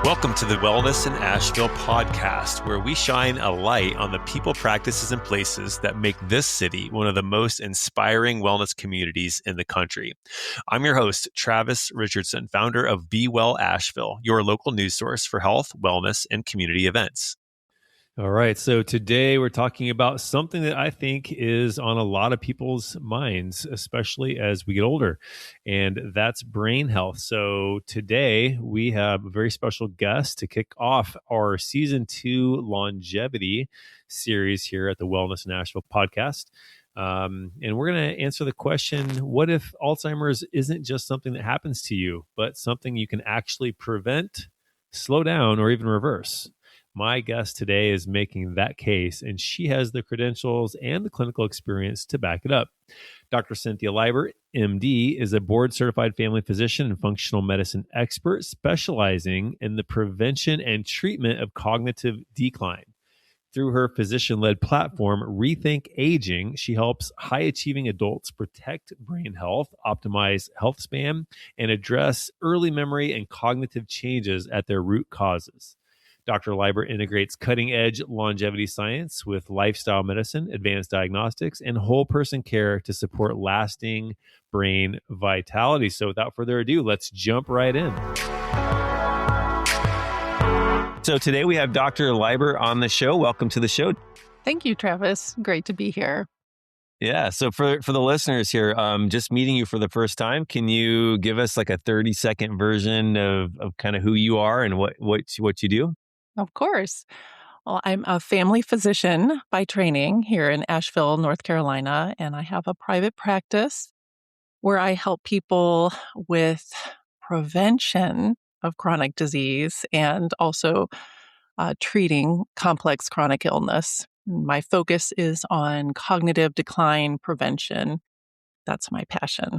Welcome to the Wellness in Asheville podcast, where we shine a light on the people, practices, and places that make this city one of the most inspiring wellness communities in the country. I'm your host, Travis Richardson, founder of Be Well Asheville, your local news source for health, wellness, and community events. All right. So today we're talking about something that I think is on a lot of people's minds, especially as we get older, and that's brain health. So today we have a very special guest to kick off our season 2 longevity series here at the Wellness in Asheville podcast. And we're going to answer the question, what if Alzheimer's isn't just something that happens to you, but something you can actually prevent, slow down, or even reverse? My guest today is making that case, and she has the credentials and the clinical experience to back it up. Dr. Cynthia Libert, MD, is a board-certified family physician and functional medicine expert specializing in the prevention and treatment of cognitive decline. Through her physician-led platform, Rethink Aging, she helps high-achieving adults protect brain health, optimize health span, and address early memory and cognitive changes at their root causes. Dr. Libert integrates cutting-edge longevity science with lifestyle medicine, advanced diagnostics, and whole-person care to support lasting brain vitality. So without further ado, let's jump right in. So today we have Dr. Libert on the show. Welcome to the show. Thank you, Travis. Great to be here. Yeah. So for the listeners here, just meeting you for the first time, can you give us like a 30-second version of kind of who you are and what you do? Of course. Well, I'm a family physician by training here in Asheville, North Carolina, and I have a private practice where I help people with prevention of chronic disease and also treating complex chronic illness. My focus is on cognitive decline prevention. That's my passion.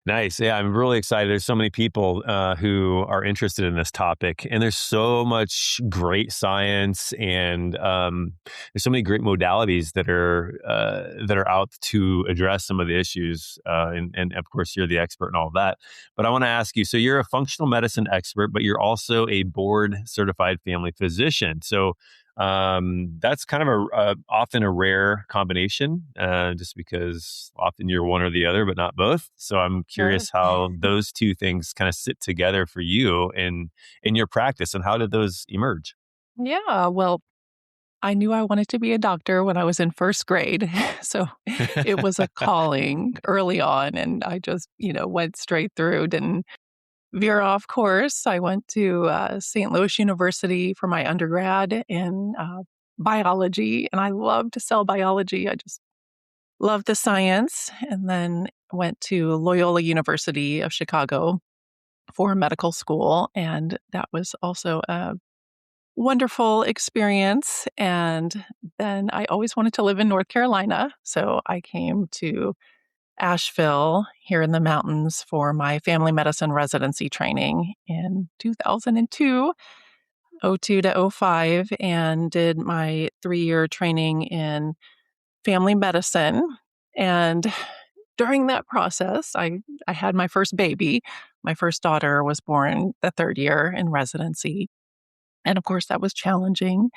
Nice. Yeah, I'm really excited. There's so many people who are interested in this topic, and there's so much great science, and there's so many great modalities that are out to address some of the issues. And of course, you're the expert in all of that. But I want to ask you. So you're a functional medicine expert, but you're also a board certified family physician. So that's kind of often a rare combination, just because often you're one or the other, but not both. So I'm curious how those two things kind of sit together for you in your practice, and how did those emerge? Yeah, well, I knew I wanted to be a doctor when I was in first grade. So it was a calling early on, and I just, went straight through, didn't veer off course. I went to St. Louis University for my undergrad in biology, and I loved cell biology. I just loved the science. And then went to Loyola University of Chicago for medical school, and that was also a wonderful experience. And then I always wanted to live in North Carolina, so I came to Asheville here in the mountains for my family medicine residency training in 2002, 02 to 05, and did my 3-year training in family medicine. And during that process, I had my first baby. My first daughter was born the 3rd year in residency. And of course, that was challenging.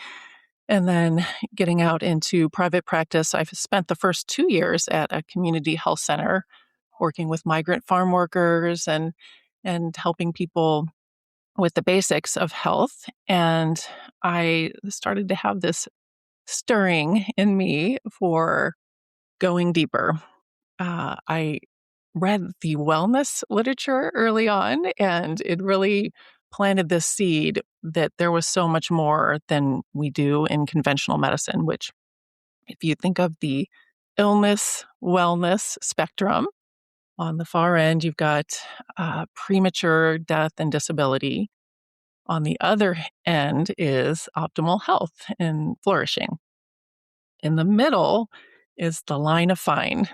And then getting out into private practice, I've spent the first 2 years at a community health center working with migrant farm workers and helping people with the basics of health. And I started to have this stirring in me for going deeper. I read the wellness literature early on, and it really planted this seed that there was so much more than we do in conventional medicine, which, if you think of the illness, wellness spectrum, on the far end, you've got premature death and disability. On the other end is optimal health and flourishing. In the middle is the line of fine,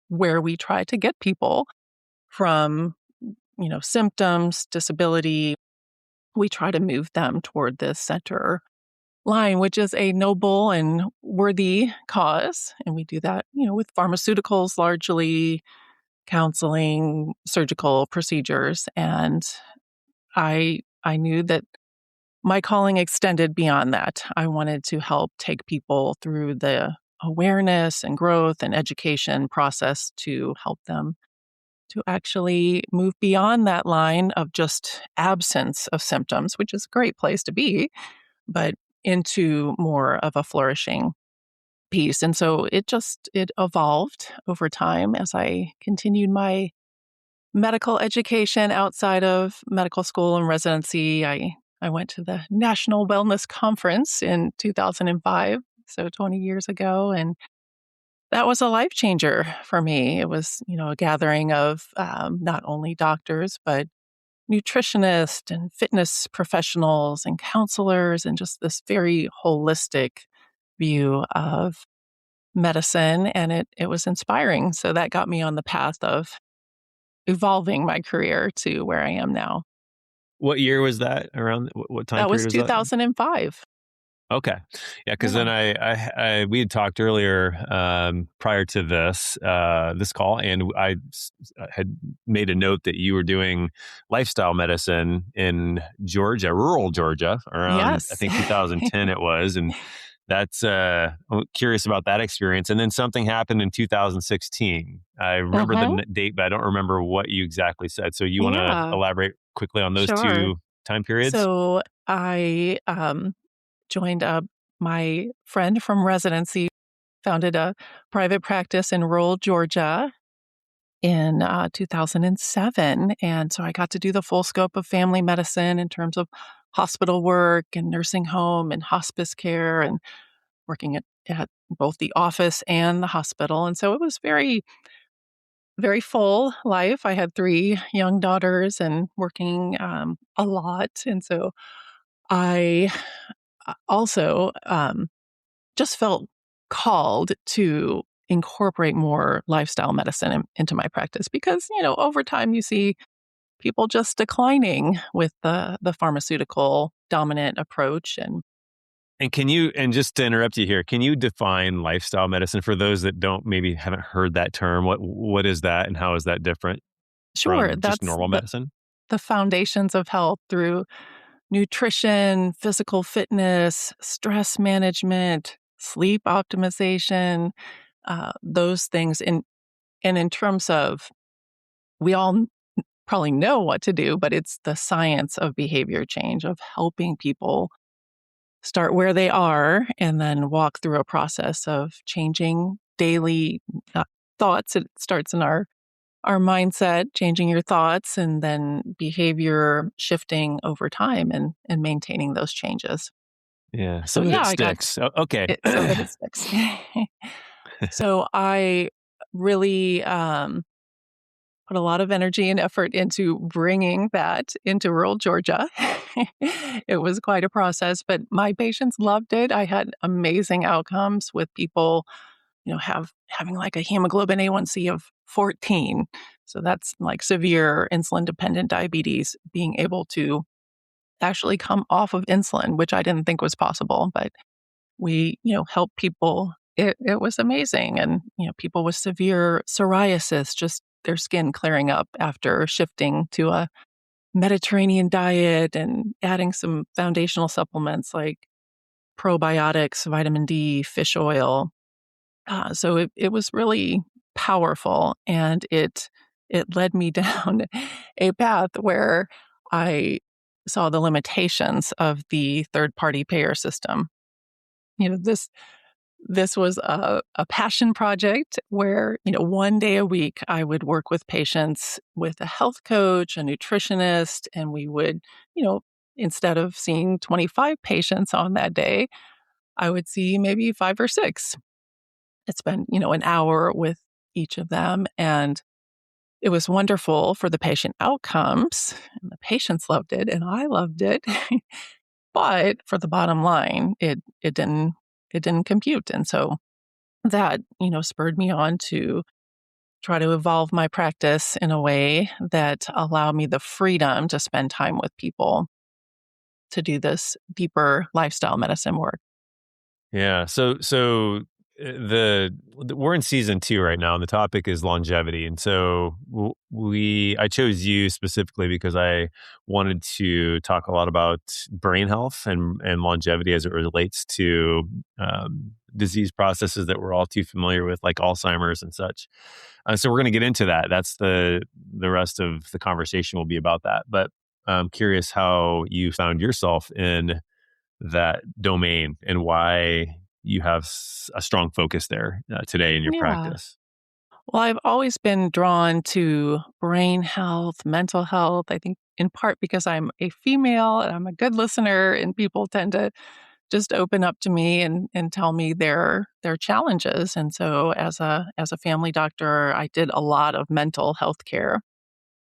where we try to get people from, symptoms, disability. We try to move them toward this center line, which is a noble and worthy cause. And we do that, with pharmaceuticals largely, counseling, surgical procedures. And I knew that my calling extended beyond that. I wanted to help take people through the awareness and growth and education process to help them to actually move beyond that line of just absence of symptoms, which is a great place to be, but into more of a flourishing piece. And so it evolved over time as I continued my medical education outside of medical school and residency. I went to the National Wellness Conference in 2005, so 20 years ago, and that was a life changer for me. It was, a gathering of not only doctors, but nutritionists and fitness professionals and counselors, and just this very holistic view of medicine. And it was inspiring. So that got me on the path of evolving my career to where I am now. What year was that? Around what time That was period was that? 2005. Okay. Yeah, because Yeah. then we had talked earlier prior to this call, and had made a note that you were doing lifestyle medicine in Georgia, rural Georgia, around I Yes. think 2010 it was, and that's I'm curious about that experience. And then something happened in 2016. I remember the Uh-huh. date, but I don't remember what you exactly said. So you want to Yeah, elaborate quickly on those sure. two time periods? So I joined up my friend from residency, founded a private practice in rural Georgia in 2007. And so I got to do the full scope of family medicine in terms of hospital work and nursing home and hospice care and working at both the office and the hospital. And so it was very, very full life. I had three young daughters and working a lot. And so I also just felt called to incorporate more lifestyle medicine into my practice because, over time you see people just declining with the pharmaceutical dominant approach. And And just to interrupt you here, can you define lifestyle medicine for those that maybe haven't heard that term? What is that, and how is that different sure, from just that's normal medicine? the foundations of health through nutrition, physical fitness, stress management, sleep optimization, those things. And in terms of, we all probably know what to do, but it's the science of behavior change, of helping people start where they are and then walk through a process of changing daily uh, thoughts. It starts in our mindset, changing your thoughts, and then behavior shifting over time and maintaining those changes. Yeah, So so that yeah, it I got sticks. Okay. it so that it sticks. So I really put a lot of energy and effort into bringing that into rural Georgia. It was quite a process, but my patients loved it. I had amazing outcomes with people, having like a hemoglobin A1C of 14. So that's like severe insulin dependent diabetes, being able to actually come off of insulin, which I didn't think was possible, but we, help people. It was amazing. And, people with severe psoriasis, just their skin clearing up after shifting to a Mediterranean diet and adding some foundational supplements like probiotics, vitamin D, fish oil. So it was really powerful, and it led me down a path where I saw the limitations of the third party payer system. This was a passion project where, one day a week I would work with patients with a health coach, a nutritionist, and we would, instead of seeing 25 patients on that day, I would see maybe five or six. It's spend, an hour with each of them. And it was wonderful for the patient outcomes. And the patients loved it and I loved it. But for the bottom line, it didn't compute. And so that, spurred me on to try to evolve my practice in a way that allowed me the freedom to spend time with people to do this deeper lifestyle medicine work. Yeah. We're in season 2 right now, and the topic is longevity. And so I chose you specifically because I wanted to talk a lot about brain health and longevity as it relates to disease processes that we're all too familiar with, like Alzheimer's and such. So we're going to get into that. That's the rest of the conversation will be about that. But I'm curious how you found yourself in that domain and why you have a strong focus there today in your Yeah. practice. Well, I've always been drawn to brain health, mental health. I think in part because I'm a female and I'm a good listener, and people tend to just open up to me and tell me their challenges. And so as a family doctor, I did a lot of mental health care,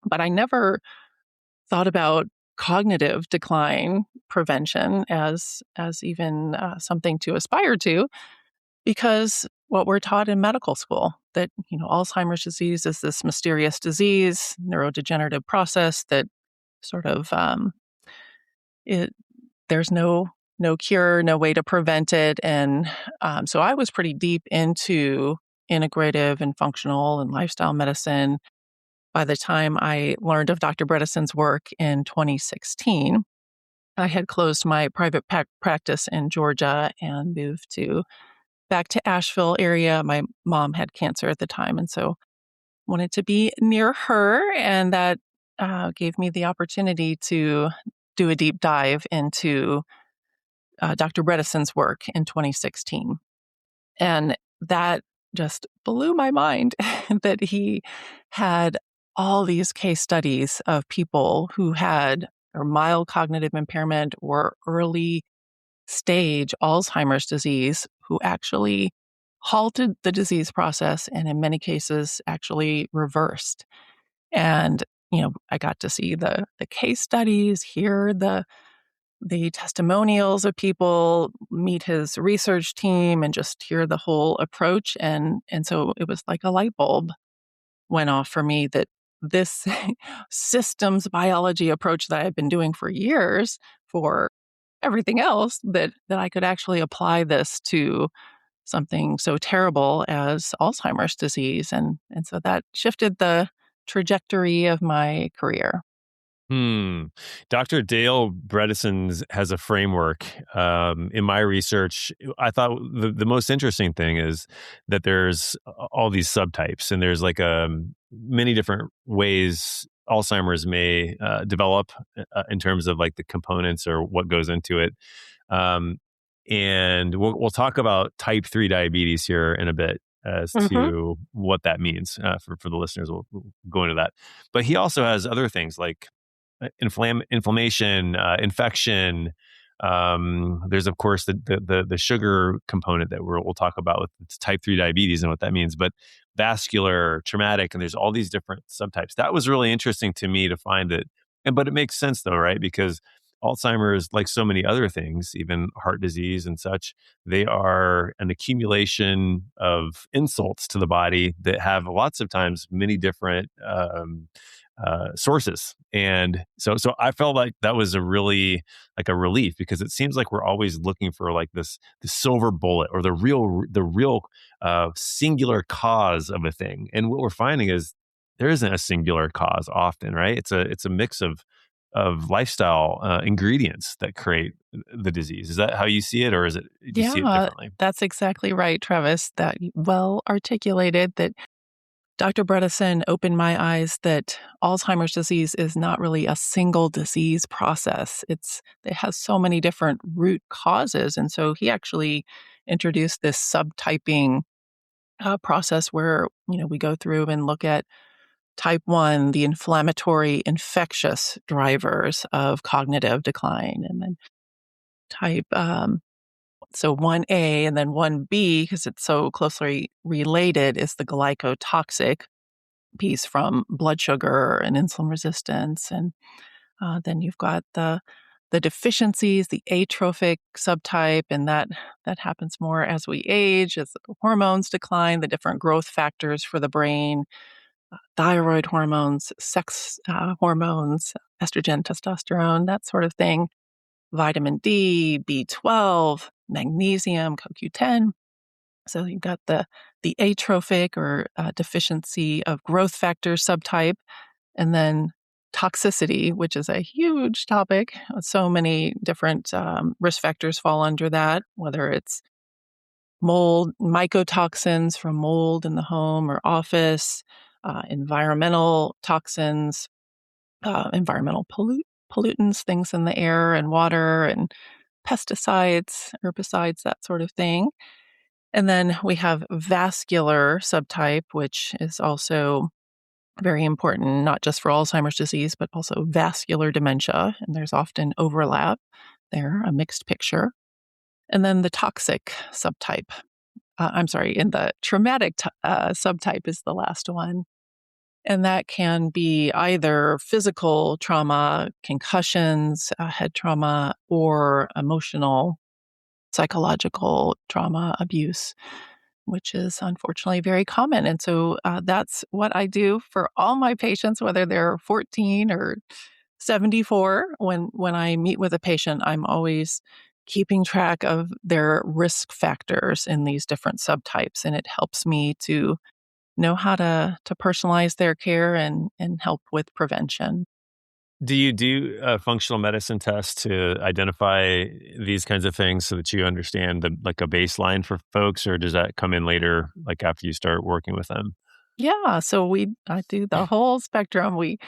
but I never thought about cognitive decline prevention as even something to aspire to, because what we're taught in medical school, that Alzheimer's disease is this mysterious disease, neurodegenerative process that sort of it there's no cure, no way to prevent it. And so I was pretty deep into integrative and functional and lifestyle medicine by the time I learned of Dr. Bredesen's work in 2016. I had closed my private practice in Georgia and moved back to Asheville area. My mom had cancer at the time, and so wanted to be near her, and that gave me the opportunity to do a deep dive into Dr. Bredesen's work in 2016. And that just blew my mind that he had all these case studies of people who had or mild cognitive impairment or early stage Alzheimer's disease who actually halted the disease process and in many cases actually reversed. And I got to see the case studies, hear the testimonials of people, meet his research team, and just hear the whole approach. And so it was like a light bulb went off for me that this systems biology approach that I've been doing for years for everything else, that I could actually apply this to something so terrible as Alzheimer's disease. And so that shifted the trajectory of my career. Hmm. Dr. Dale Bredesen has a framework. In my research, I thought the most interesting thing is that there's all these subtypes, and there's like many different ways Alzheimer's may develop in terms of like the components or what goes into it. Um, and we'll talk about type 3 diabetes here in a bit as Hmm. to what that means for the listeners. We'll go into that. But he also has other things like inflammation, infection. There's of course the sugar component that we'll talk about with type 3 diabetes and what that means, but vascular, traumatic, and there's all these different subtypes. That was really interesting to me to find it, but it makes sense though, right? Because Alzheimer's, like so many other things, even heart disease and such, they are an accumulation of insults to the body that have lots of times many different sources. And so I felt like that was a really like a relief, because it seems like we're always looking for like the silver bullet or the real singular cause of a thing. And what we're finding is there isn't a singular cause often, right? It's a mix of lifestyle ingredients that create the disease. Is that how you see it, or do you see it Yeah, differently? that's exactly right, Travis. That well articulated. That Dr. Bredesen opened my eyes that Alzheimer's disease is not really a single disease process. It has so many different root causes. And so he actually introduced this subtyping process where, we go through and look at type 1, the inflammatory infectious drivers of cognitive decline, and then type so 1A and then 1B, because it's so closely related, is the glycotoxic piece from blood sugar and insulin resistance. And then you've got the deficiencies, the atrophic subtype, and that happens more as we age, as the hormones decline, the different growth factors for the brain, thyroid hormones, sex hormones, estrogen, testosterone, that sort of thing. vitamin D, B12, magnesium, CoQ10. So you've got the atrophic or deficiency of growth factor subtype, and then toxicity, which is a huge topic. So many different risk factors fall under that, whether it's mold, mycotoxins from mold in the home or office, environmental toxins, environmental pollutants, things in the air and water, and pesticides, herbicides, that sort of thing. And then we have vascular subtype, which is also very important, not just for Alzheimer's disease, but also vascular dementia. And there's often overlap there, a mixed picture. And then the toxic subtype. And the traumatic subtype is the last one. And that can be either physical trauma, concussions, head trauma, or emotional, psychological trauma, abuse, which is unfortunately very common. And so that's what I do for all my patients, whether they're 14 or 74. When I meet with a patient, I'm always keeping track of their risk factors in these different subtypes. And it helps me to know how to personalize their care and help with prevention. Do you do a functional medicine test to identify these kinds of things so that you understand like a baseline for folks, or does that come in later, like after you start working with them? Yeah, so I do the whole spectrum. We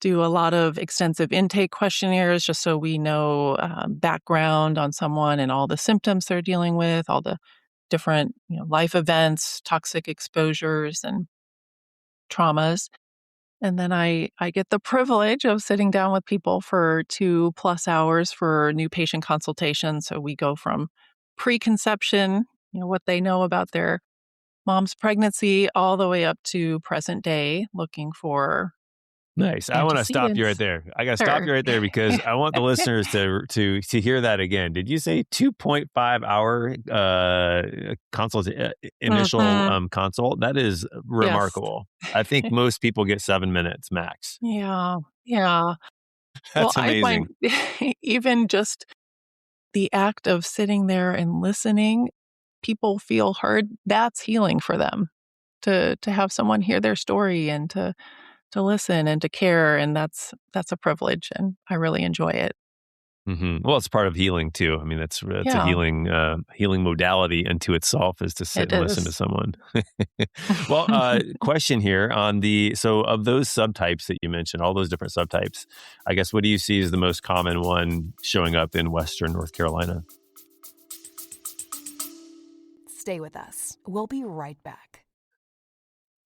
do a lot of extensive intake questionnaires just so we know background on someone and all the symptoms they're dealing with, all the different life events, toxic exposures, and traumas. And then I get the privilege of sitting down with people for 2+ hours for new patient consultation. So we go from preconception, what they know about their mom's pregnancy, all the way up to present day, looking for Nice. I want to stop you right antecedents. there. I got to stop Sure. you right there because I want the listeners to hear that again. Did you say 2.5 hour initial Mhm. consult? That is Yes. remarkable. I think most people get 7 minutes max. Yeah. Yeah. Well, That's I find amazing. even just the act of sitting there and listening, people feel heard. That's healing for them to have someone hear their story and to listen and to care, and that's a privilege, and I really enjoy it. Well, it's part of healing too. I mean, that's a Yeah, healing modality unto itself, is to sit it and listen to is. someone. Well, question here on so of those subtypes that you mentioned, all those different subtypes, I guess, what do you see as the most common one showing up in Western North Carolina? Stay with us. We'll be right back.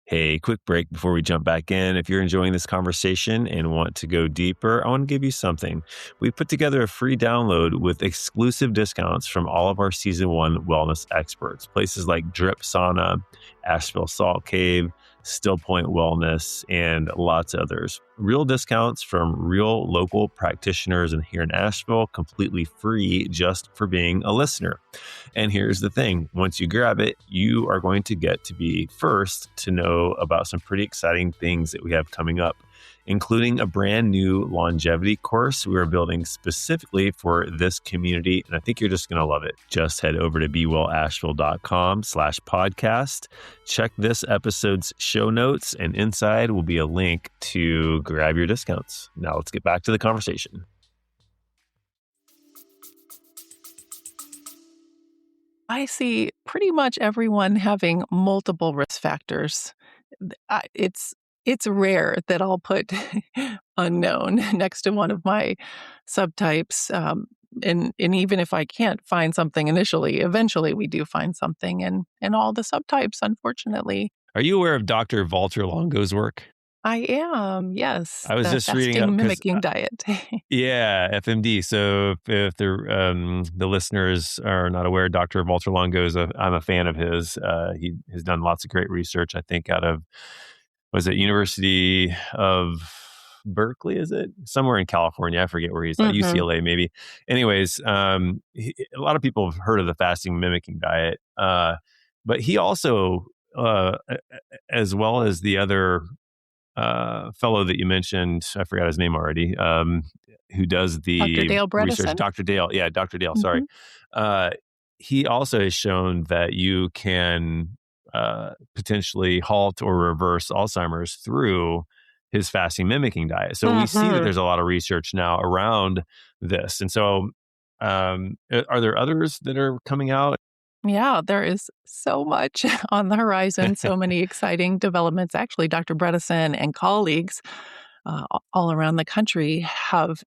Hey, quick break before we jump back in. If you're enjoying this conversation and want to go deeper, I want to give you something. We put together a free download with exclusive discounts from all of our season 1 wellness experts. Places like Drip Sauna, Asheville Salt Cave, Still Point Wellness, and lots of others. Real discounts from real local practitioners in here in Asheville, completely free just for being a listener. And here's the thing. Once you grab it, you are going to get to be first to know about some pretty exciting things that we have coming up, including a brand new longevity course we are building specifically for this community. And I think you're just going to love it. Just head over to bewellasheville.com/podcast. Check this episode's show notes, and inside will be a link to grab your discounts. Now let's get back to the conversation. I see pretty much everyone having multiple risk factors. It's rare that I'll put unknown next to one of my subtypes, and even if I can't find something initially, eventually we do find something in all the subtypes, unfortunately. Are you aware of Dr. Walter Longo's work? I am, yes, I was the just reading up fasting because mimicking diet. yeah, FMD. So if the listeners are not aware, Dr. Walter Longo I'm a fan of his. He has done lots of great research, I think, out of, was it University of Berkeley? Is it somewhere in California? I forget where he's at, Mhm. UCLA maybe. Anyways, a lot of people have heard of the fasting mimicking diet, but he also, as well as the other fellow that you mentioned, I forgot his name already, who does Dr. the Dale research, Bredesen. Dr. Dale. Yeah, Dr. Dale, sorry. Hmm. Uh, he also has shown that you can potentially halt or reverse Alzheimer's through his fasting mimicking diet. So we see that Hmm. there's a lot of research now around this. And so are there others that are coming out? Yeah, there is so much on the horizon, so many exciting developments. Actually, Dr. Bredesen and colleagues all around the country have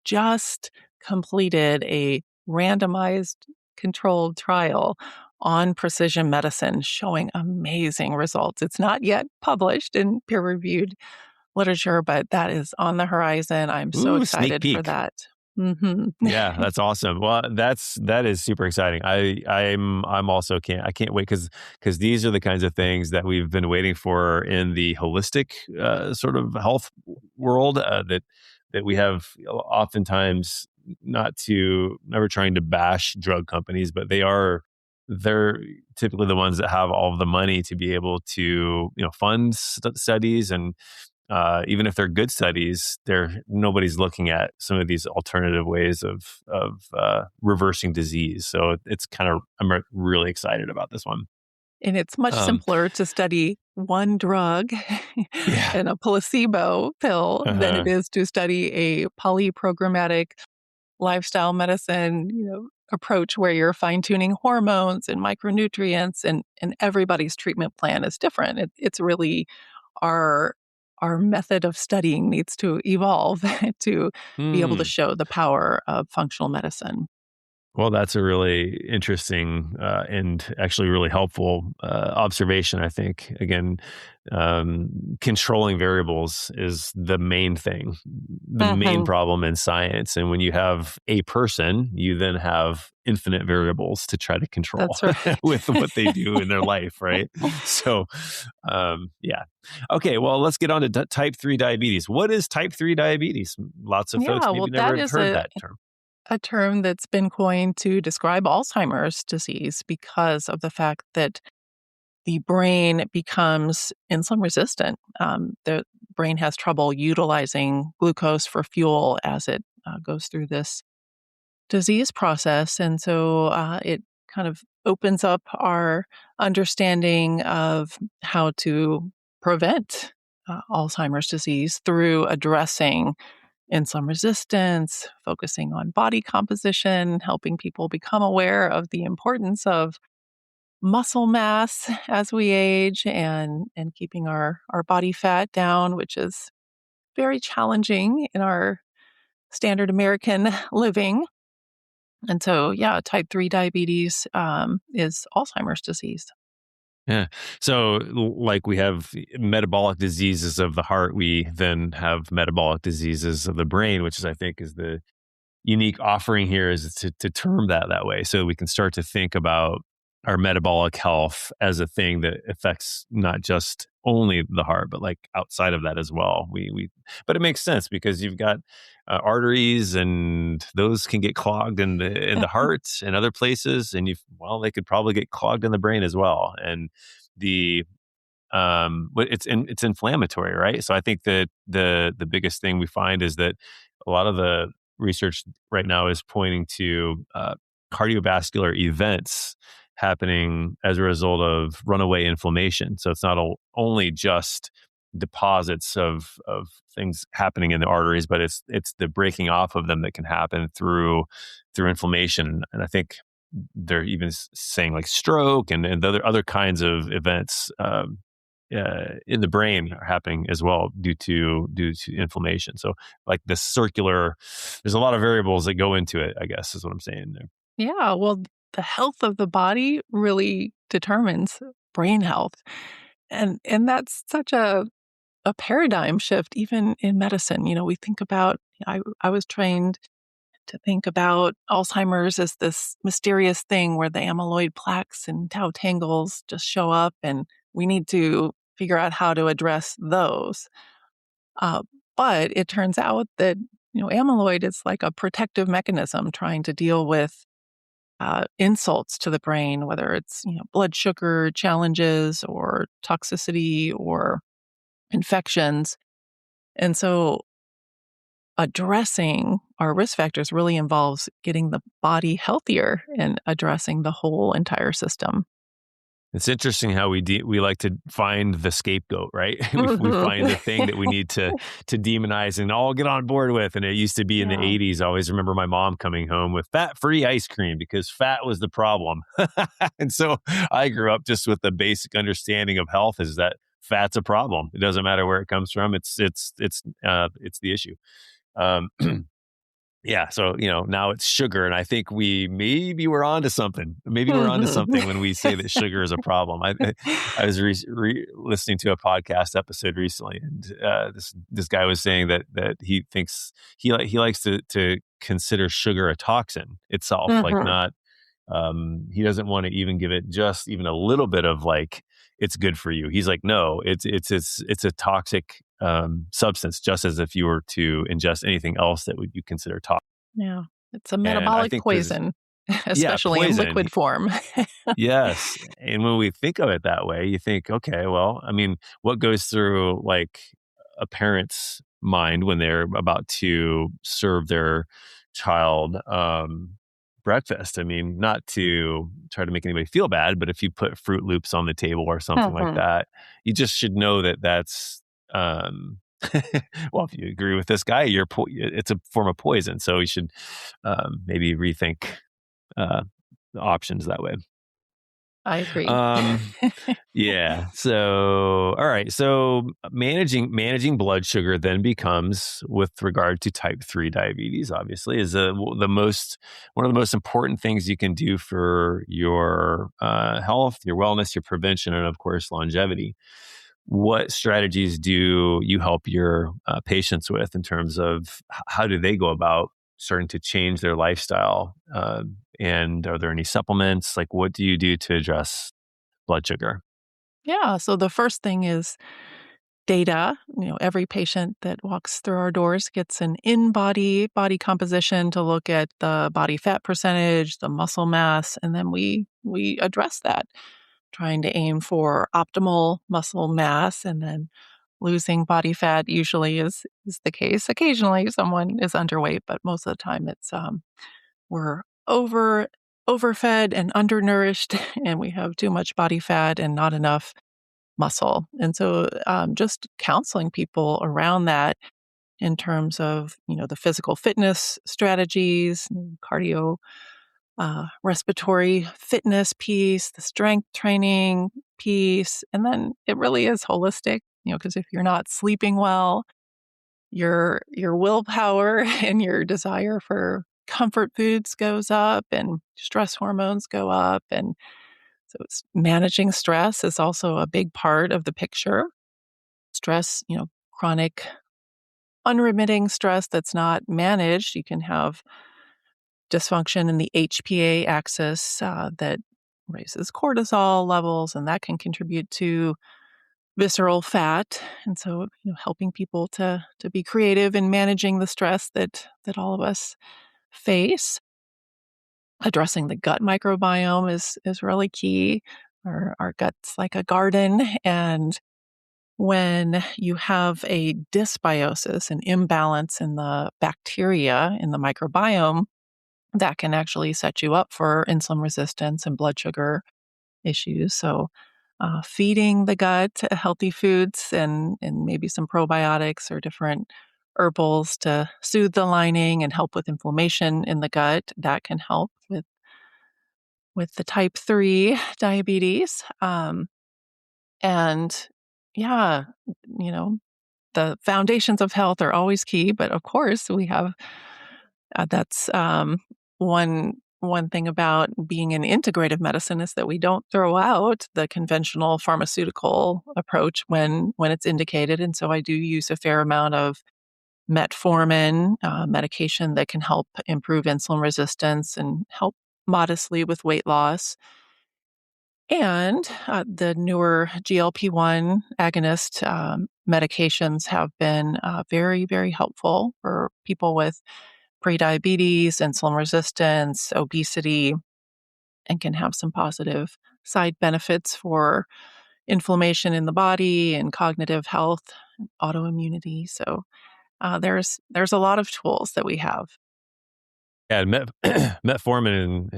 just completed a randomized controlled trial on precision medicine showing amazing results. It's not yet published in peer reviewed literature, but that is on the horizon. I'm so Ooh, sneak excited for peek. that. Hmm. Yeah, that's awesome. Well, that is super exciting. I'm also can't wait because these are the kinds of things that we've been waiting for in the holistic sort of health world that we have oftentimes never trying to bash drug companies, but they're typically the ones that have all of the money to be able to fund studies, and even if they're good studies, nobody's looking at some of these alternative ways of reversing disease. So I'm really excited about this one. And it's much Um, simpler to study one drug yeah. and a placebo pill than it Uh-huh. is to study a polyprogrammatic lifestyle medicine, approach where you're fine-tuning hormones and micronutrients, and everybody's treatment plan is different. It's really our our method of studying needs to evolve to be able to Hmm. show the power of functional medicine. Well, that's a really interesting and actually really helpful observation. I think again, controlling variables is the main thing, the main Mhm. problem in science. And when you have a person, you then have infinite variables to try to control That's right. with what they do in their life, right? So, yeah. Okay, well, let's get on to type 3 diabetes. What is type 3 diabetes? Lots of folks Yeah, well, maybe never that have is heard that term. a term that's been coined to describe Alzheimer's disease because of the fact that the brain becomes insulin resistant. The brain has trouble utilizing glucose for fuel as it goes through this disease process. And so it kind of opens up our understanding of how to prevent Alzheimer's disease through addressing insulin resistance, focusing on body composition, helping people become aware of the importance of muscle mass as we age, and keeping our body fat down, which is very challenging in our standard American living. And so, yeah, type 3 diabetes is Alzheimer's disease. Yeah. So, like we have metabolic diseases of the heart, we then have metabolic diseases of the brain, which I think is the unique offering here, is to term that way. So we can start to think about our metabolic health as a thing that affects not just only the heart, but like outside of that as well. But it makes sense because you've got arteries, and those can get clogged in the heart and other places, and they could probably get clogged in the brain as well. And the but it's inflammatory, right? So I think that the biggest thing we find is that a lot of the research right now is pointing to cardiovascular events happening as a result of runaway inflammation. So it's not only just deposits of things happening in the arteries, but it's the breaking off of them that can happen through inflammation. And I think they're even saying like stroke and other kinds of events in the brain are happening as well due to inflammation. So like there's a lot of variables that go into it, I guess is what I'm saying there. Yeah, well, the health of the body really determines brain health. And that's such a paradigm shift even in medicine. We think about I was trained to think about Alzheimer's as this mysterious thing where the amyloid plaques and tau tangles just show up, and we need to figure out how to address those. Uh, but it turns out that amyloid is like a protective mechanism trying to deal with insults to the brain, whether it's blood sugar challenges or toxicity or infections. And so addressing our risk factors really involves getting the body healthier and addressing the whole entire system. It's interesting how we like to find the scapegoat, right? we find the thing that we need to demonize and all get on board with. And it used to be in the Yeah. 80s. I always remember my mom coming home with fat-free ice cream because fat was the problem. And so I grew up just with the basic understanding of health is that fat's a problem. It doesn't matter where it comes from. It's the issue. Yeah, so now it's sugar, and I think maybe we're onto something. Maybe we're onto something when we say that sugar is a problem. I was listening to a podcast episode recently, and this guy was saying that he thinks he likes to consider sugar a toxin itself, like not. He doesn't want to even give it just even a little bit of like it's good for you. He's like, no, it's a toxic substance, just as if you were to ingest anything else that would you consider toxic. Yeah, it's a And I metabolic think poison, especially in poison. liquid form. Yes. And when we think of it that way, you think, okay, well, I mean, what goes through like a parent's mind when they're about to serve their child breakfast? I mean, not to try to make anybody feel bad, but if you put Fruit Loops on the table or something like that, you just should know that that's well, if you agree with this guy, it's a form of poison. So we should maybe rethink the options that way. I agree. Yeah. So, all right. So managing blood sugar then becomes, with regard to type 3 diabetes, obviously, is one of the most important things you can do for your health, your wellness, your prevention, and of course, longevity. What strategies do you help your patients with in terms of how do they go about starting to change their lifestyle? And are there any supplements? Like, what do you do to address blood sugar? Yeah, so the first thing is data. Every patient that walks through our doors gets an in-body body composition to look at the body fat percentage, the muscle mass, and then we address that, trying to aim for optimal muscle mass, and then losing body fat usually is the case. Occasionally someone is underweight, but most of the time it's we're overfed and undernourished and we have too much body fat and not enough muscle. And so just counseling people around that in terms of, the physical fitness strategies, cardio, respiratory fitness piece, the strength training piece. And then it really is holistic, because if you're not sleeping well, your willpower and your desire for comfort foods goes up and stress hormones go up. And so it's managing stress is also a big part of the picture. Stress, chronic, unremitting stress that's not managed, you can have dysfunction in the HPA axis that raises cortisol levels, and that can contribute to visceral fat. And so, helping people to be creative in managing the stress that all of us face. Addressing the gut microbiome is really key. Our gut's like a garden, and when you have a dysbiosis, an imbalance in the bacteria in the microbiome, that can actually set you up for insulin resistance and blood sugar issues. So, feeding the gut healthy foods and maybe some probiotics or different herbals to soothe the lining and help with inflammation in the gut, that can help with the type 3 diabetes. And yeah, the foundations of health are always key, but of course we have that's one thing about being in integrative medicine is that we don't throw out the conventional pharmaceutical approach when it's indicated. And so I do use a fair amount of metformin medication that can help improve insulin resistance and help modestly with weight loss. And the newer GLP-1 agonist medications have been very, very helpful for people with prediabetes, insulin resistance, obesity, and can have some positive side benefits for, inflammation in the body and cognitive health, autoimmunity. So there's a lot of tools that we have. Yeah, metformin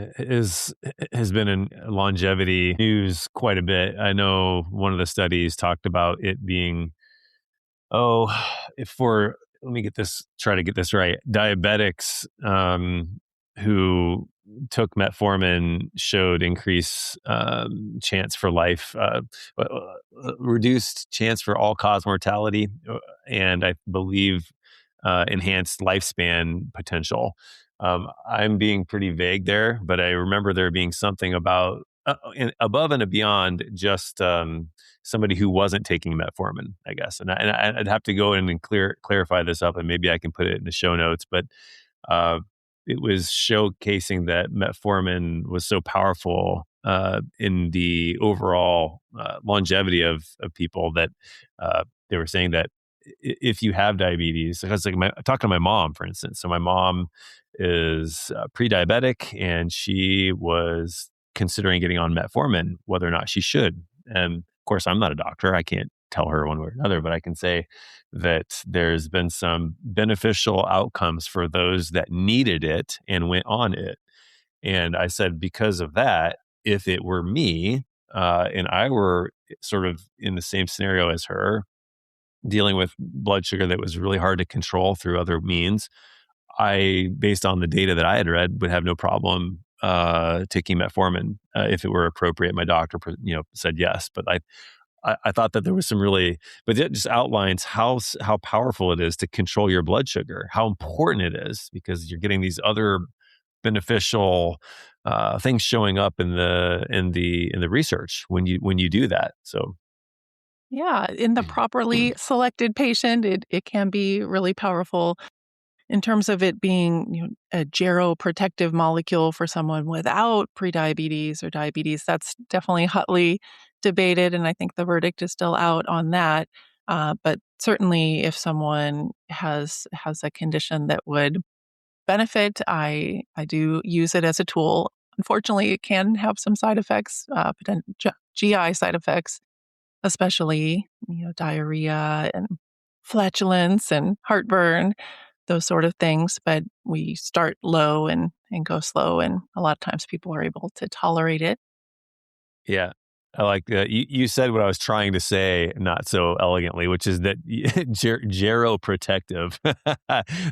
has been in longevity news quite a bit. I know one of the studies talked about it being, oh, for let me try to get this right. Diabetics who took metformin showed increased chance for life, reduced chance for all cause mortality, and I believe enhanced lifespan potential. I'm being pretty vague there, but I remember there being something about above and beyond just somebody who wasn't taking metformin, I guess. And I'd have to go in and clarify this up, and maybe I can put it in the show notes. But uh, it was showcasing that metformin was so powerful in the overall longevity of people that they were saying that if you have diabetes, because like talking to my mom, for instance. So my mom is pre-diabetic, and she was considering getting on metformin, whether or not she should. And of course, I'm not a doctor. I can't tell her one way or another, but I can say that there's been some beneficial outcomes for those that needed it and went on it. And I said, because of that, if it were me and I were sort of in the same scenario as her, dealing with blood sugar that was really hard to control through other means, I, based on the data that I had read, would have no problem taking metformin if it were appropriate. My doctor, said yes, but I thought that there was some really, but it just outlines how powerful it is to control your blood sugar, how important it is, because you're getting these other beneficial things showing up in the research when you do that. So Yeah, in the properly selected patient, it can be really powerful in terms of it being, a geroprotective molecule for someone without prediabetes or diabetes. That's definitely hotly debated, and I think the verdict is still out on that. But certainly, if someone has a condition that would benefit, I do use it as a tool. Unfortunately, it can have some side effects, GI side effects, especially, diarrhea and flatulence and heartburn, those sort of things. But we start low and go slow. And a lot of times people are able to tolerate it. yeah, I like that. You said what I was trying to say, not so elegantly, which is that geroprotective.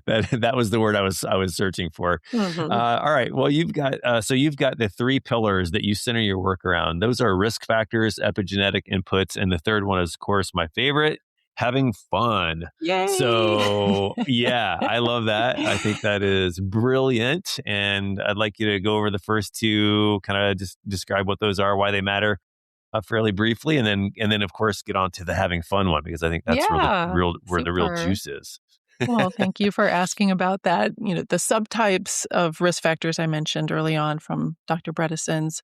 That was the word I was searching for. Mhm. All right. Well, you've got the three pillars that you center your work around. Those are risk factors, epigenetic inputs, and the third one is, of course, my favorite, having fun. Yay! So yeah, I love that. I think that is brilliant. And I'd like you to go over the first two, kind of just describe what those are, why they matter fairly briefly, and then of course get on to the having fun one, because I think that's Yeah, where the real super. juice is. Well, thank you for asking about that. The subtypes of risk factors I mentioned early on from Dr. Bredesen's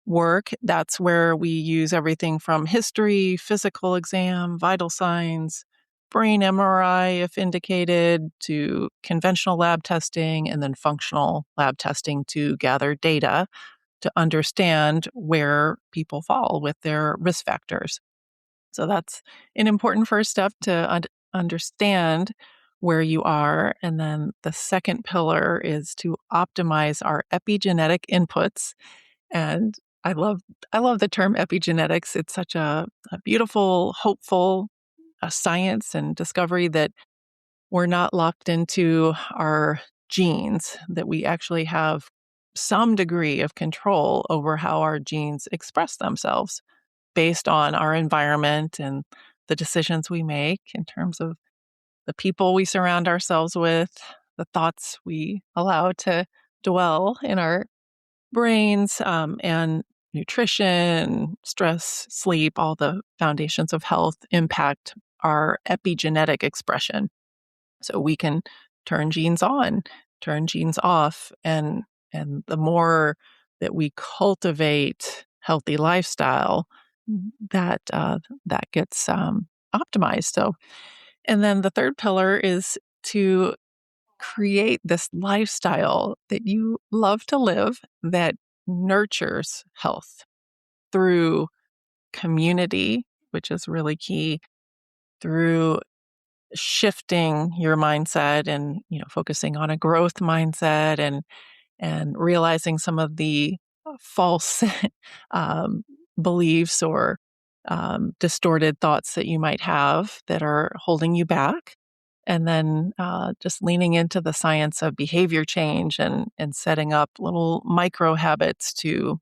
work, that's where we use everything from history, physical exam, vital signs, brain MRI if indicated, to conventional lab testing, and then functional lab testing to gather data to understand where people fall with their risk factors. So that's an important first step to understand where you are. And then the second pillar is to optimize our epigenetic inputs. And I love the term epigenetics. It's such a beautiful, hopeful science and discovery that we're not locked into our genes, that we actually have some degree of control over how our genes express themselves based on our environment and the decisions we make in terms of the people we surround ourselves with, the thoughts we allow to dwell in our brains, and nutrition, stress, sleep, all the foundations of health impact our epigenetic expression. So we can turn genes on, turn genes off, and the more that we cultivate healthy lifestyle, that gets optimized. So, and then the third pillar is to create this lifestyle that you love to live that nurtures health through community, which is really key through shifting your mindset and, focusing on a growth mindset and realizing some of the false um, beliefs or distorted thoughts that you might have that are holding you back. And then just leaning into the science of behavior change and setting up little micro habits to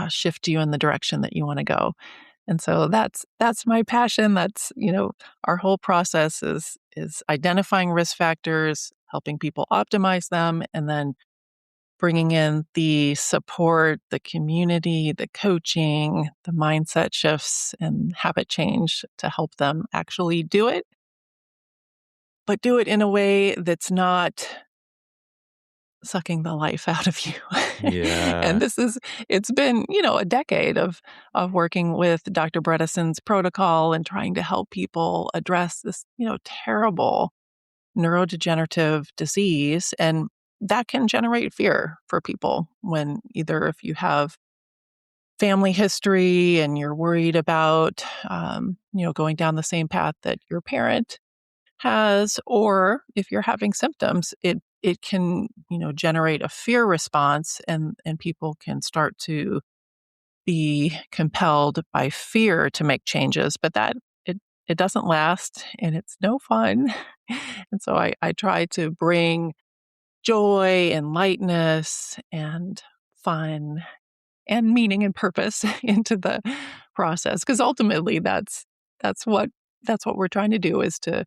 shift you in the direction that you want to go. And so that's my passion. That's, our whole process is identifying risk factors, helping people optimize them, and then bringing in the support, the community, the coaching, the mindset shifts and habit change to help them actually do it, but do it in a way that's not sucking the life out of you. Yeah. And it's been, a decade of working with Dr. Bredesen's protocol and trying to help people address this, terrible neurodegenerative disease. And that can generate fear for people when either if you have family history and you're worried about, going down the same path that your parent has, or if you're having symptoms, it can, generate a fear response and people can start to be compelled by fear to make changes, but it doesn't last and it's no fun. And so I try to bring joy and lightness and fun and meaning and purpose into the process because ultimately that's what that's what we're trying to do is to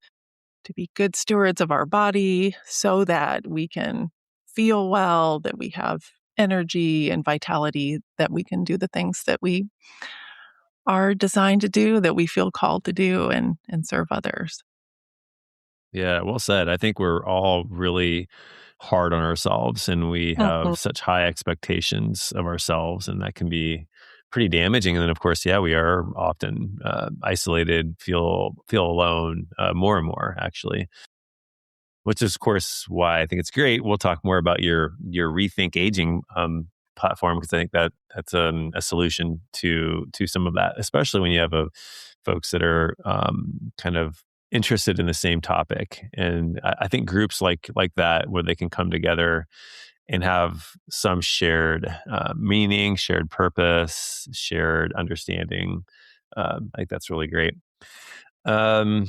be good stewards of our body so that we can feel well, that we have energy and vitality, that we can do the things that we are designed to do, that we feel called to do and serve others. Yeah, well said. I think we're all really hard on ourselves and we Mhm. have such high expectations of ourselves, and that can be pretty damaging. And then, of course, yeah, we are often isolated, feel alone more and more, actually. Which is, of course, why I think it's great. We'll talk more about your Rethink Aging platform because I think that's a solution to some of that, especially when you have folks that are kind of interested in the same topic. And I think groups like that where they can come together and have some shared meaning, shared purpose, shared understanding. I think that's really great. Um,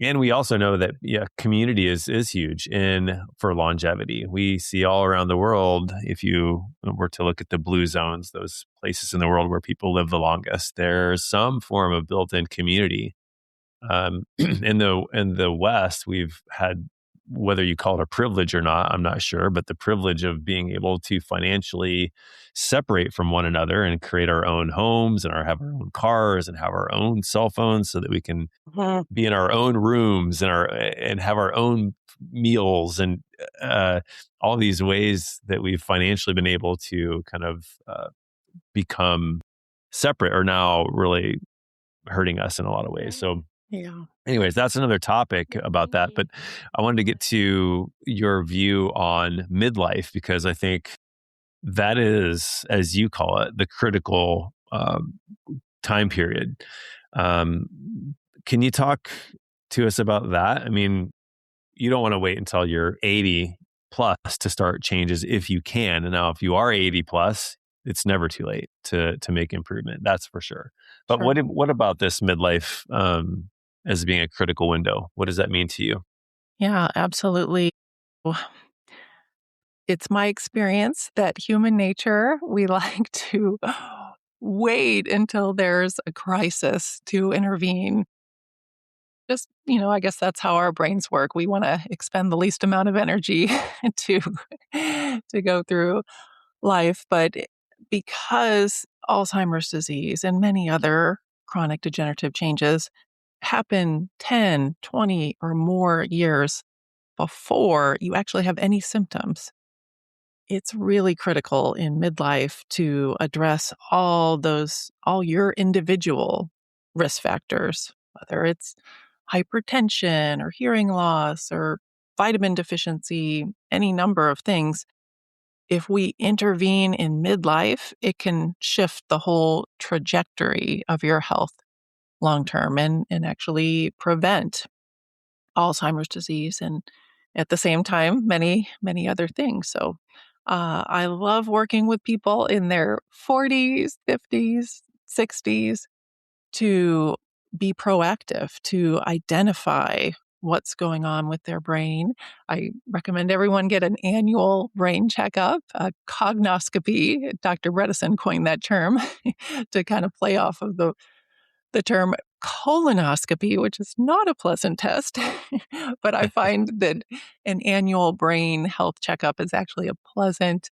and we also know that community is huge in for longevity. We see all around the world, if you were to look at the blue zones, those places in the world where people live the longest, there's some form of built-in community. In the West, we've had, whether you call it a privilege or not, I'm not sure, but the privilege of being able to financially separate from one another and create our own homes and have our own cars and have our own cell phones so that we can Mhm. be in our own rooms and have our own meals and uh, all these ways that we've financially been able to kind of become separate are now really hurting us in a lot of ways. So Yeah. anyways, that's another topic about that. But I wanted to get to your view on midlife because I think that is, as you call it, the critical time period. Um, can you talk to us about that? I mean, you don't want to wait until you're 80 plus to start changes if you can. And now, if you are 80 plus, it's never too late to make improvement. That's for sure. But Sure. what about this midlife as being a critical window? What does that mean to you? Yeah, absolutely. It's my experience that human nature, we like to wait until there's a crisis to intervene. Just, I guess that's how our brains work. We want to expend the least amount of energy to to go through life, but because Alzheimer's disease and many other chronic degenerative changes happen 10, 20, or more years before you actually have any symptoms, it's really critical in midlife to address all your individual risk factors, whether it's hypertension or hearing loss or vitamin deficiency, any number of things. If we intervene in midlife, it can shift the whole trajectory of your health. long-term and actually prevent Alzheimer's disease and at the same time, many, many other things. So I love working with people in their 40s, 50s, 60s to be proactive, to identify what's going on with their brain. I recommend everyone get an annual brain checkup, a cognoscopy. Dr. Bredesen coined that term to kind of play off of the term colonoscopy, which is not a pleasant test. But I find that an annual brain health checkup is actually a pleasant,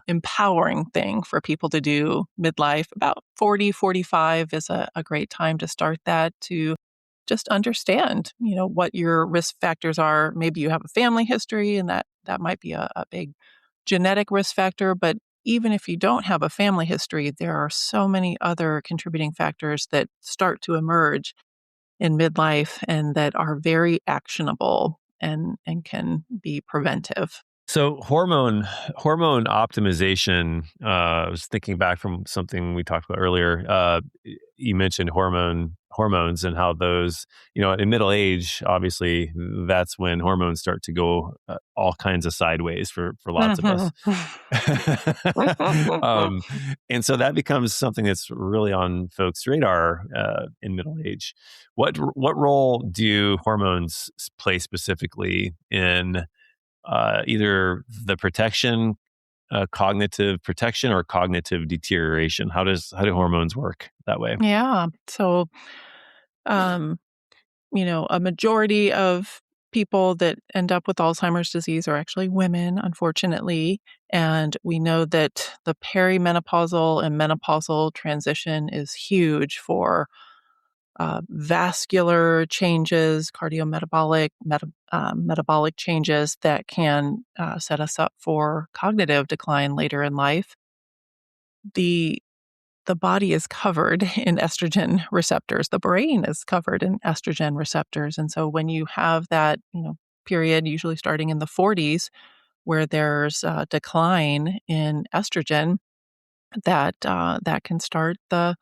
empowering thing for people to do midlife. About 40, 45 is a great time to start that, to just understand, what your risk factors are. Maybe you have a family history and that might be a big genetic risk factor, but even if you don't have a family history, there are so many other contributing factors that start to emerge in midlife and that are very actionable and can be preventive. So hormone optimization. I was thinking back from something we talked about earlier. You mentioned hormones and how those, in middle age, obviously, that's when hormones start to go all kinds of sideways for lots of us. um, and so that becomes something that's really on folks' radar in middle age. What role do hormones play specifically in either the protection, cognitive protection, or cognitive deterioration? How do hormones work that way? Yeah. So, um, a majority of people that end up with Alzheimer's disease are actually women, unfortunately. And we know that the perimenopausal and menopausal transition is huge for vascular changes, cardiometabolic, metabolic changes that can set us up for cognitive decline later in life. The the body is covered in estrogen receptors. The brain is covered in estrogen receptors. And so when you have that, period, usually starting in the 40s, where there's a decline in estrogen, that can start the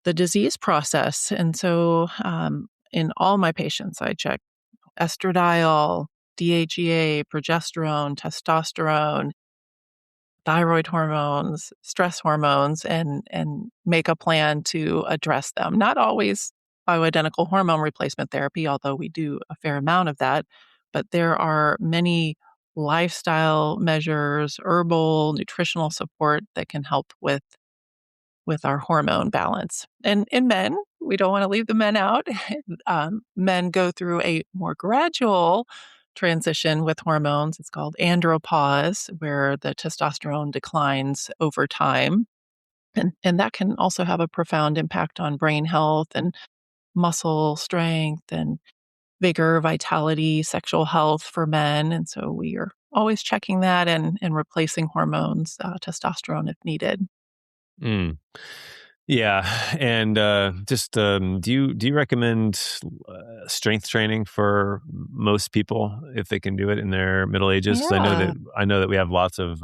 disease process. And so in all my patients, I check estradiol, DHEA, progesterone, testosterone, thyroid hormones, stress hormones, and make a plan to address them. Not always bioidentical hormone replacement therapy, although we do a fair amount of that, but there are many lifestyle measures, herbal, nutritional support that can help with our hormone balance. And in men, we don't want to leave the men out. Men go through a more gradual transition with hormones. It's called andropause, where the testosterone declines over time. And that can also have a profound impact on brain health and muscle strength and vigor, vitality, sexual health for men. And so we are always checking that and replacing hormones, testosterone if needed. Mm. Yeah, and just do you recommend strength training for most people if they can do it in their middle ages? Because Yeah. I know that we have lots of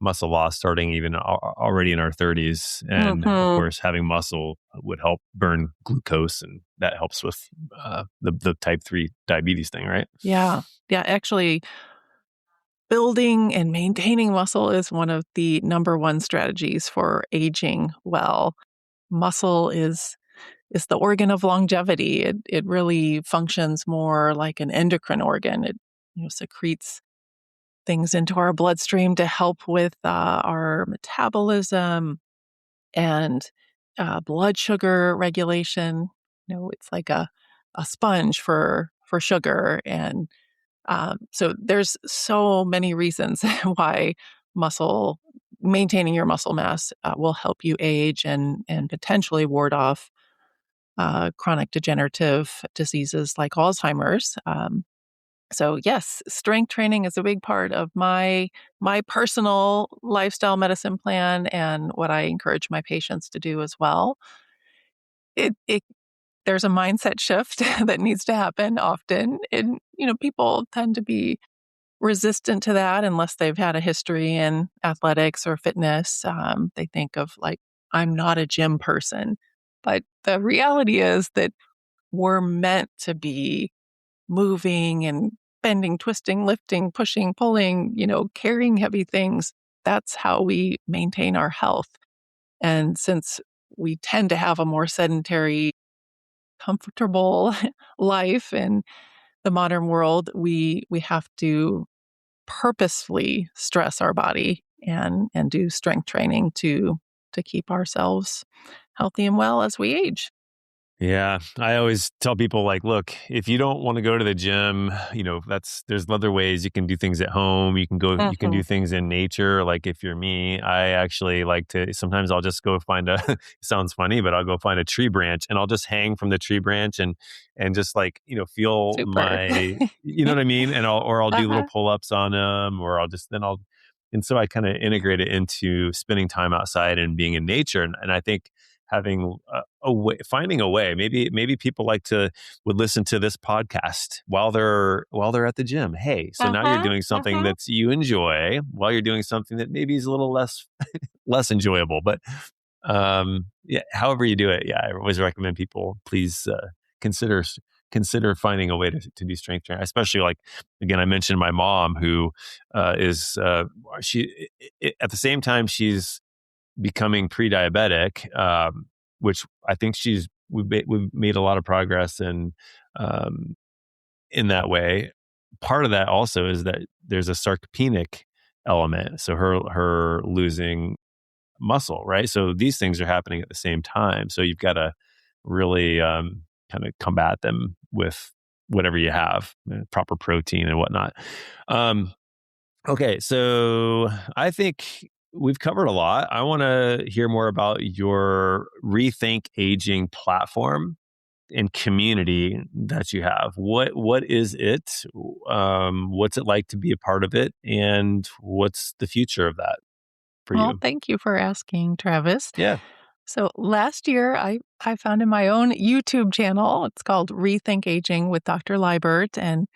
muscle loss starting even already in our 30s, and of Mhm. course, having muscle would help burn glucose, and that helps with the type 3 diabetes thing, right? Yeah. Yeah, actually, building and maintaining muscle is one of the number one strategies for aging well. Muscle is the organ of longevity. It really functions more like an endocrine organ. It secretes things into our bloodstream to help with our metabolism and blood sugar regulation. It's like a sponge for sugar, and so there's so many reasons why muscle maintaining your muscle mass will help you age and potentially ward off chronic degenerative diseases like Alzheimer's. So yes, strength training is a big part of my personal lifestyle medicine plan and what I encourage my patients to do as well. It there's a mindset shift that needs to happen often, and people tend to be resistant to that unless they've had a history in athletics or fitness. They think of like, I'm not a gym person. But the reality is that we're meant to be moving and bending, twisting, lifting, pushing, pulling, carrying heavy things. That's how we maintain our health. And since we tend to have a more sedentary, comfortable life in the modern world, we have to purposefully stress our body and do strength training to keep ourselves healthy and well as we age. Yeah, I always tell people like, look, if you don't want to go to the gym, there's other ways you can do things at home. You can Hmm. do things in nature. Like if you're me, I actually like to, sometimes I'll just go find it sounds funny, but I'll go find a tree branch and I'll just hang from the tree branch and just like, feel Super. you know what I mean? And I'll do little Uh-huh. pull-ups on them, or and so I kind of integrate it into spending time outside and being in nature. And I think having a way, finding a way. Maybe people would listen to this podcast while they're at the gym. Hey, so now you're Uh-huh. doing something Uh-huh. that's you enjoy while you're doing something that maybe is a little less enjoyable. But yeah, however you do it, yeah, I always recommend people please consider consider finding a way to do strength training. Especially like again, I mentioned my mom who is she at the same time she's becoming pre-diabetic, which I think we've made a lot of progress um, in that way. Part of that also is that there's a sarcopenic element, so her losing muscle, right? So these things are happening at the same time. So you've got to really kind of combat them with whatever you have, proper protein and whatnot. Um, Okay, so I think we've covered a lot. I want to hear more about your Rethink Aging platform and community that you have. What is it? What's it like to be a part of it? And what's the future of that for Well, you? thank you for asking, Travis. Yeah. So last year, I founded my own YouTube channel. It's called Rethink Aging with Dr. Libert, and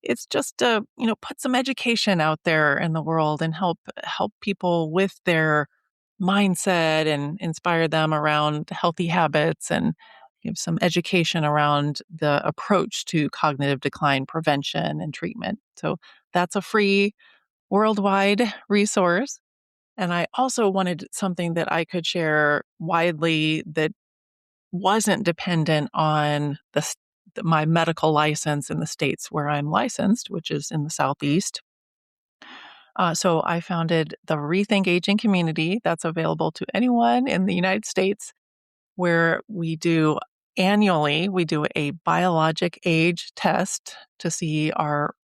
it's just to put some education out there in the world and help people with their mindset and inspire them around healthy habits and give some education around the approach to cognitive decline prevention and treatment. So that's a free worldwide resource. And I also wanted something that I could share widely that wasn't dependent on my medical license in the states where I'm licensed, which is in the Southeast. So I founded the Rethink Aging community that's available to anyone in the United States, where we do a biologic age test to see our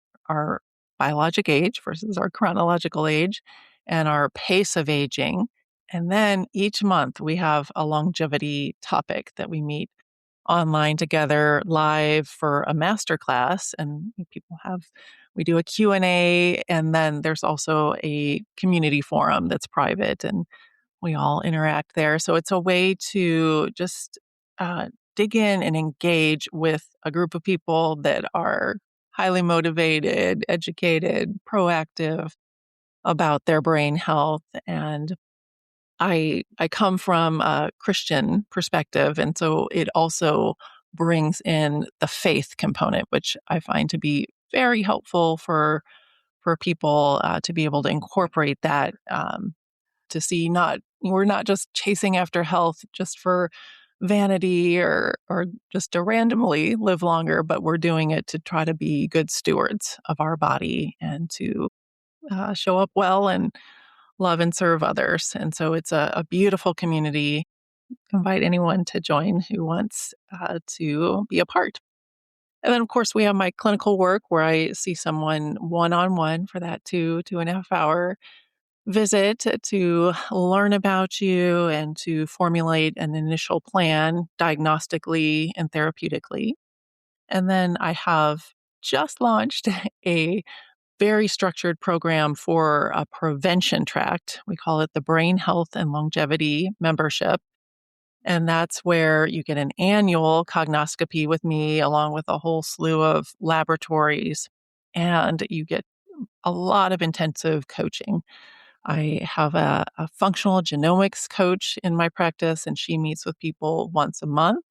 biologic age versus our chronological age and our pace of aging. And then each month we have a longevity topic that we meet online together live for a master class, and we do a Q&A, and then there's also a community forum that's private and we all interact there. So it's a way to just uh, dig in and engage with a group of people that are highly motivated, educated, proactive about their brain health. And I come from a Christian perspective, and so it also brings in the faith component, which I find to be very helpful for people to be able to incorporate that, to see not we're not just chasing after health just for vanity or just to randomly live longer, but we're doing it to try to be good stewards of our body and to show up well and love and serve others. And so it's a beautiful community. Invite anyone to join who wants to be a part. And then, of course, we have my clinical work where I see someone one on one for that 2.5 hour visit to learn about you and to formulate an initial plan diagnostically and therapeutically. And then I have just launched a very structured program for a prevention tract. We call it the Brain Health and Longevity Membership. And that's where you get an annual cognoscopy with me, along with a whole slew of laboratories. And you get a lot of intensive coaching I have a functional genomics coach in my practice, and she meets with people once a month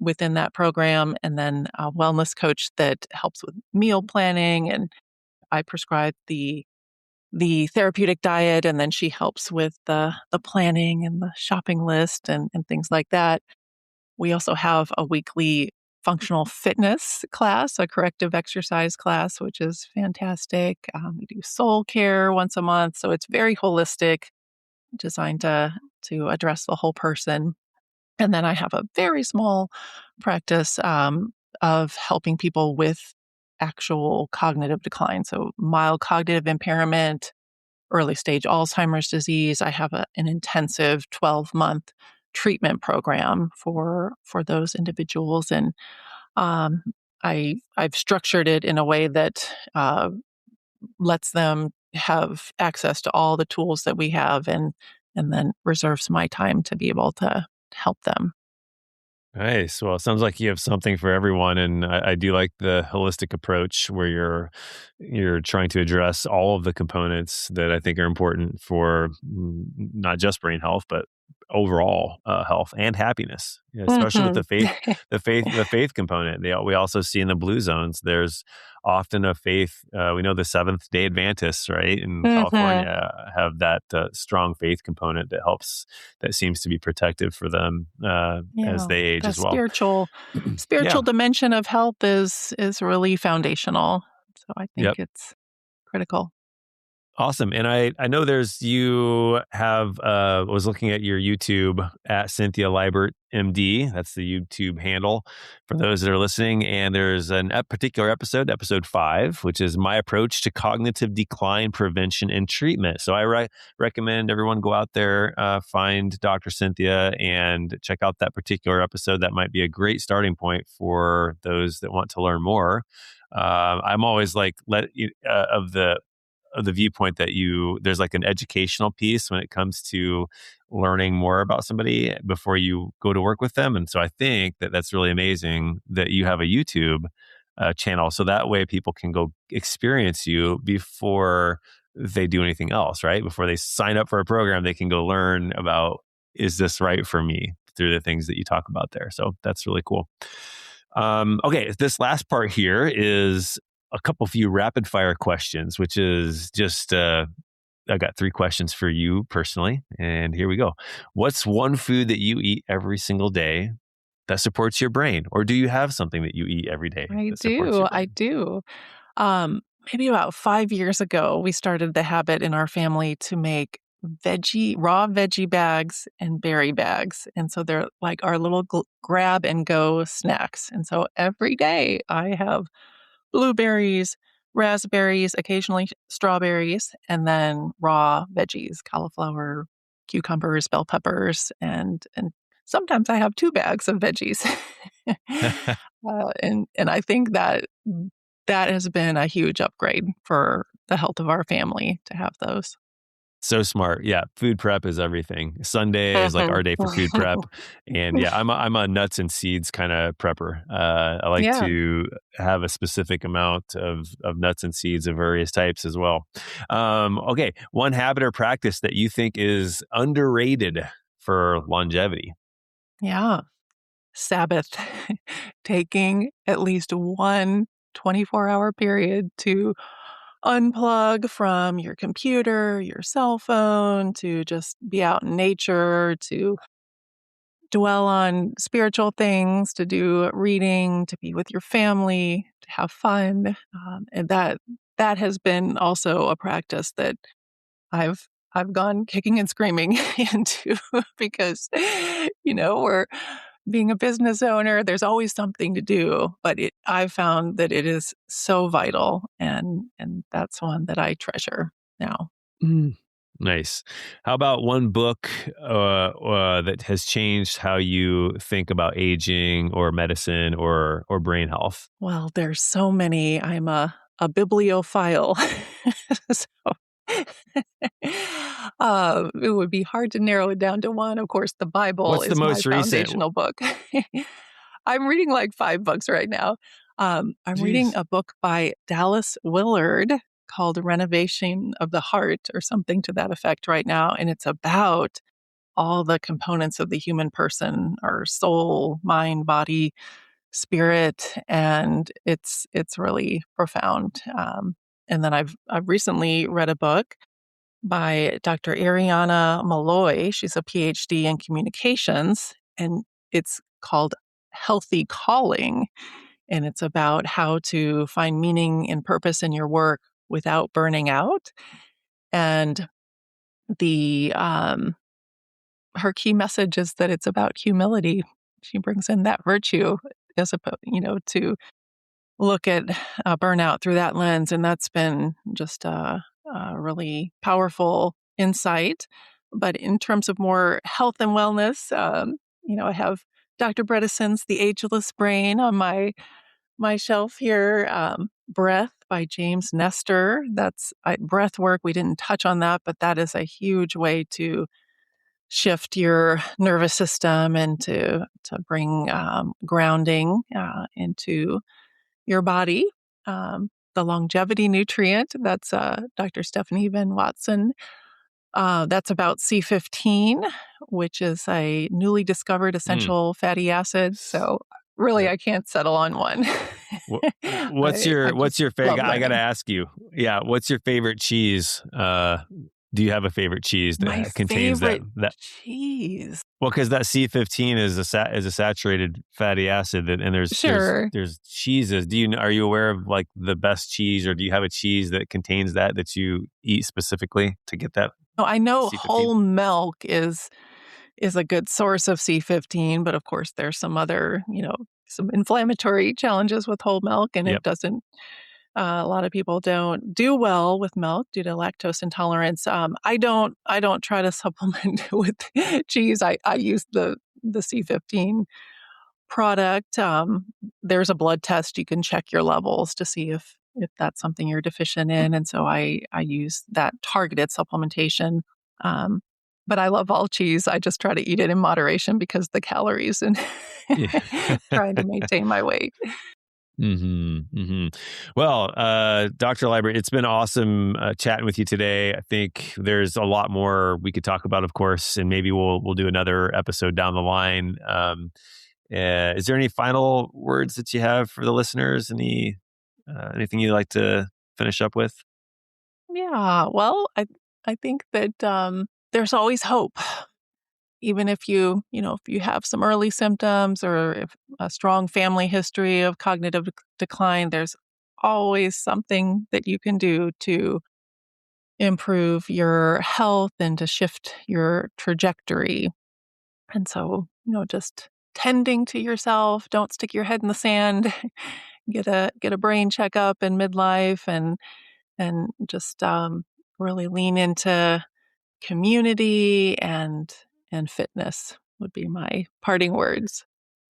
within that program, and then a wellness coach that helps with meal planning, and I prescribe the therapeutic diet, and then she helps with the planning and the shopping list and things like that. We also have a weekly functional fitness class, a corrective exercise class, which is fantastic. We do soul care once a month, so it's very holistic, designed to address the whole person. And then I have a very small practice of helping people with actual cognitive decline, so mild cognitive impairment, early stage Alzheimer's disease. I have an intensive 12-month treatment program for those individuals, and um, I've structured it in a way that lets them have access to all the tools that we have, and then reserves my time to be able to help them. Nice. Well, it sounds like you have something for everyone, and I do like the holistic approach where you're trying to address all of the components that I think are important for not just brain health, but overall health and happiness. Yeah, especially with Mhm. the faith component. We also see in the blue zones there's often a faith. We know the Seventh Day Adventists, right, in Mhm. California, have that strong faith component that seems to be protective for them as Yeah, they age the as well. Yeah. spiritual dimension of health is really foundational. So I think Yep. it's critical. Awesome. And I know you have, was looking at your YouTube at Cynthia Libert, MD. That's the YouTube handle for those that are listening. And there's particular episode 5, which is my approach to cognitive decline prevention and treatment. So I recommend everyone go out there, find Dr. Cynthia and check out that particular episode. That might be a great starting point for those that want to learn more. I'm always like, of the viewpoint that there's like an educational piece when it comes to learning more about somebody before you go to work with them. And so I think that that's really amazing that you have a YouTube channel. So that way people can go experience you before they do anything else, right? Before they sign up for a program, they can go learn about, is this right for me, through the things that you talk about there. So that's really cool. Okay, this last part here is a couple few rapid fire questions, which is just I got 3 questions for you personally, and here we go. What's one food that you eat every single day that supports your brain, or do you have something that you eat every day I that supports do, your I brain? do. Um, Maybe about 5 years ago, we started the habit in our family to make raw veggie bags and berry bags, and so they're like our little grab and go snacks, and so every day I have blueberries, raspberries, occasionally strawberries, and then raw veggies, cauliflower, cucumbers, bell peppers, and sometimes I have 2 bags of veggies. And I think that that has been a huge upgrade for the health of our family to have those. So smart. Yeah. Food prep is everything. Sunday is like Mhm. our day for food prep. And yeah, I'm a nuts and seeds kind of prepper. I like Yeah. to have a specific amount of nuts and seeds of various types as well. Okay. One habit or practice that you think is underrated for longevity. Yeah. Sabbath. Taking at least one 24-hour period to unplug from your computer, your cell phone, to just be out in nature, to dwell on spiritual things, to do reading, to be with your family, to have fun. And that has been also a practice that I've gone kicking and screaming into because, we're being a business owner, there's always something to do, but I've found that it is so vital, and that's one that I treasure now. Mm. Nice. How about one book that has changed how you think about aging or medicine or brain health? Well, there's so many. I'm a bibliophile. So, it would be hard to narrow it down to one. Of course, the Bible What's the is my most recent? foundational book. I'm reading like 5 books right now. I'm reading Jeez. a book by Dallas Willard called Renovation of the Heart or something to that effect right now. And it's about all the components of the human person, our soul, mind, body, spirit, and it's really profound. And then I've recently read a book by Dr. Ariana Malloy. She's a PhD in communications, and it's called Healthy Calling. And it's about how to find meaning and purpose in your work without burning out. And the her key message is that it's about humility. She brings in that virtue as opposed, to look at burnout through that lens, and that's been just a really powerful insight. But in terms of more health and wellness, I have Dr. Bredesen's The Ageless Brain on my shelf here. Breath by James Nestor. That's breath work. We didn't touch on that, but that is a huge way to shift your nervous system and to bring grounding into your body. The longevity nutrient, that's Dr. Stephanie Van Watson. That's about C15, which is a newly discovered essential fatty acid. So really, I can't settle on one. What's your favorite? I got to ask you. Yeah, what's your favorite cheese? Do you have a favorite cheese that contains that cheese? Well, because that C15 is a saturated fatty acid, and there's cheeses. Are you aware of like the best cheese, or do you have a cheese that contains that you eat specifically to get that? No, I know C15? Whole milk is a good source of C15, but of course there's some other, some inflammatory challenges with whole milk, and it doesn't. A lot of people don't do well with milk due to lactose intolerance. I don't try to supplement with cheese. I use the C15 product. There's a blood test. You can check your levels to see if that's something you're deficient in. And so I use that targeted supplementation. But I love all cheese. I just try to eat it in moderation because the calories and trying to maintain my weight. Well, Dr. Libert, it's been awesome chatting with you today. I think there's a lot more we could talk about, of course, and maybe we'll do another episode down the line. Is there any final words that you have for the listeners? Anything you'd like to finish up with? Yeah, well, I think that there's always hope. Even if you have some early symptoms or if a strong family history of cognitive decline, there's always something that you can do to improve your health and to shift your trajectory. And so, just tending to yourself, don't stick your head in the sand, get a brain checkup in midlife and just really lean into community and fitness would be my parting words.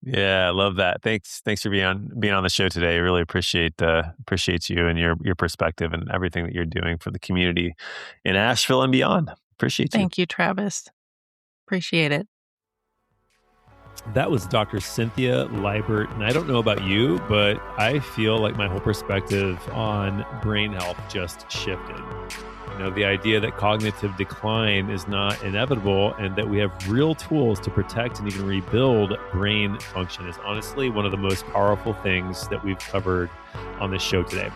Yeah, I love that. Thanks for being on the show today. I really appreciate you and your perspective and everything that you're doing for the community in Asheville and beyond. Appreciate you. Thank you, Travis. Appreciate it. That was Dr. Cynthia Libert. And I don't know about you, but I feel like my whole perspective on brain health just shifted. The idea that cognitive decline is not inevitable and that we have real tools to protect and even rebuild brain function is honestly one of the most powerful things that we've covered on this show today.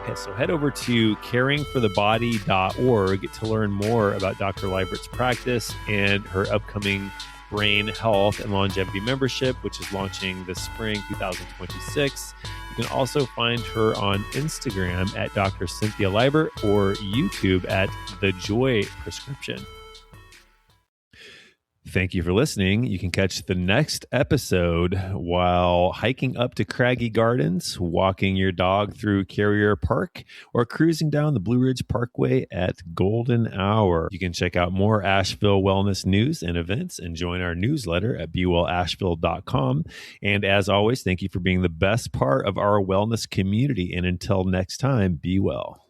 Okay, so head over to caringforthebody.org to learn more about Dr. Libert's practice and her upcoming brain health and longevity membership, which is launching this spring 2026. You can also find her on Instagram at Dr. Cynthia Libert or YouTube at The Joy Prescription. Thank you for listening. You can catch the next episode while hiking up to Craggy Gardens, walking your dog through Carrier Park, or cruising down the Blue Ridge Parkway at Golden Hour. You can check out more Asheville wellness news and events and join our newsletter at bewellasheville.com. And as always, thank you for being the best part of our wellness community. And until next time, be well.